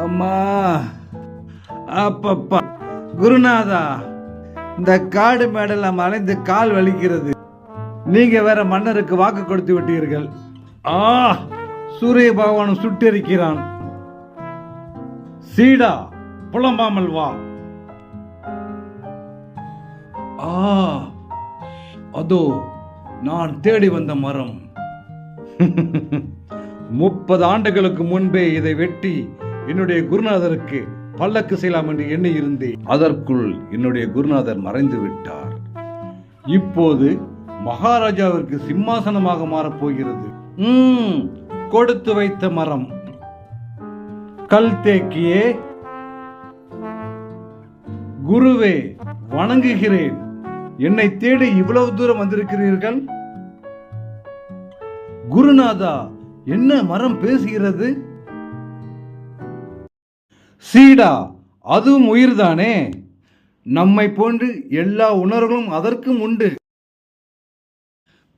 அம்மா, அப்பப்பா, குருநாதா, இந்த காடு மேடெல்லாம் மலைந்து கால் வலிக்கிறது. நீங்க வேற மன்னருக்கு வாக்கு கொடுத்து விட்டீர்கள். சூரிய பகவான் சுட்டெரிக்கிறான். சீடா, புலம்பாமல் வா. அதோ நான் தேடி வந்த மரம். 30 ஆண்டுகளுக்கு முன்பே இதை வெட்டி என்னுடைய குருநாதருக்கு பல்லக்கு செய்யலாம் என்று எண்ணி இருந்தேன். அதற்குள் என்னுடைய குருநாதர் மறைந்து விட்டார். இப்போது மகாராஜாவிற்கு சிம்மாசனமாக மாறப்போகிறது. கொடுத்து வைத்த மரம். கல் தேக்கியே, குருவே, வணங்குகிறேன். என்னை தேடி இவ்வளவு தூரம் வந்திருக்கிறீர்கள். குருநாதா, என்ன மரம் பேசுகிறது? சீடா, அதுவும் உயிர்தானே. நம்மை போன்று எல்லா உணர்வுகளும் அதற்கும் உண்டு.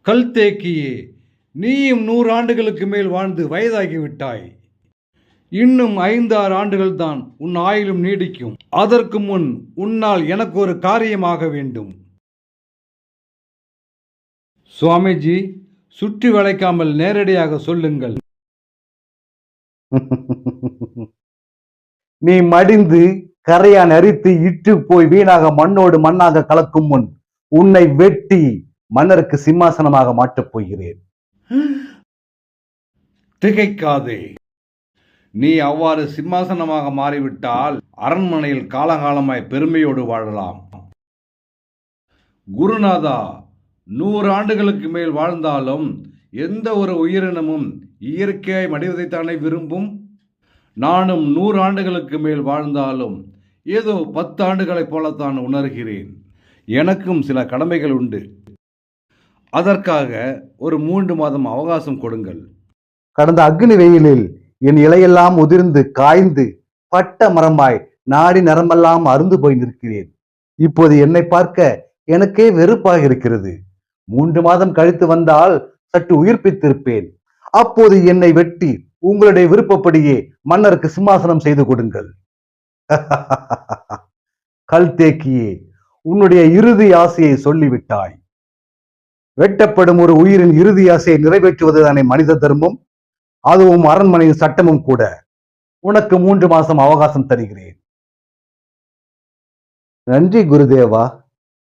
கல் தேக்கியே, நீயும் 100 ஆண்டுகளுக்கு மேல் வாழ்ந்து வயதாகிவிட்டாய். இன்னும் 5-6 ஆண்டுகள் தான் உன் ஆயுளும் நீடிக்கும். அதற்கு முன் உன்னால் எனக்கு ஒரு காரியமாக வேண்டும். சுவாமிஜி, சுற்றி வளைக்காமல் நேரடியாக சொல்லுங்கள். நீ மடிந்து கரையான் அரித்து இட்டு போய் வீணாக மண்ணோடு மண்ணாக கலக்கும் முன் உன்னை வெட்டி மன்னருக்கு சிம்மாசனமாக மாற்றப் போகிறேன். திகைக்காதே. நீ அவ்வாறு சிம்மாசனமாக மாறிவிட்டால் அரண்மனையில் காலகாலமாய் பெருமையோடு வாழலாம். குருநாதா, 100 ஆண்டுகளுக்கு மேல் வாழ்ந்தாலும் எந்த ஒரு உயிரினமும் இயற்கையாய் மடிவதைத்தானே விரும்பும். நானும் 100 ஆண்டுகளுக்கு மேல் வாழ்ந்தாலும் ஏதோ 10 ஆண்டுகளைப் போலத்தான் உணர்கிறேன். எனக்கும் சில கடமைகள் உண்டு. அதற்காக ஒரு 3 மாதம் அவகாசம் கொடுங்கள். கடந்த அக்னி வெயிலில் என் இலையெல்லாம் உதிர்ந்து காய்ந்து பட்ட மரமாய் நாடி நரம்பெல்லாம் அருந்து போய் நிற்கிறேன். இப்போது என்னை பார்க்க எனக்கே வெறுப்பாக இருக்கிறது. 3 மாதம் கழித்து வந்தால் சற்று உயிர்ப்பித்திருப்பேன். அப்போது என்னை வெட்டி உங்களுடைய விருப்பப்படியே மன்னருக்கு சிம்மாசனம் செய்து கொடுங்கள். கல் தேக்கியே, உன்னுடைய இறுதி ஆசையை சொல்லிவிட்டாய். வெட்டப்படும் ஒரு உயிரின் இறுதி ஆசையை நிறைவேற்றுவதுதானே மனித தர்மம். அதுவும் அரண்மனையின் சட்டமும் கூட. உனக்கு 3 மாசம் அவகாசம் தருகிறேன். நன்றி குருதேவா.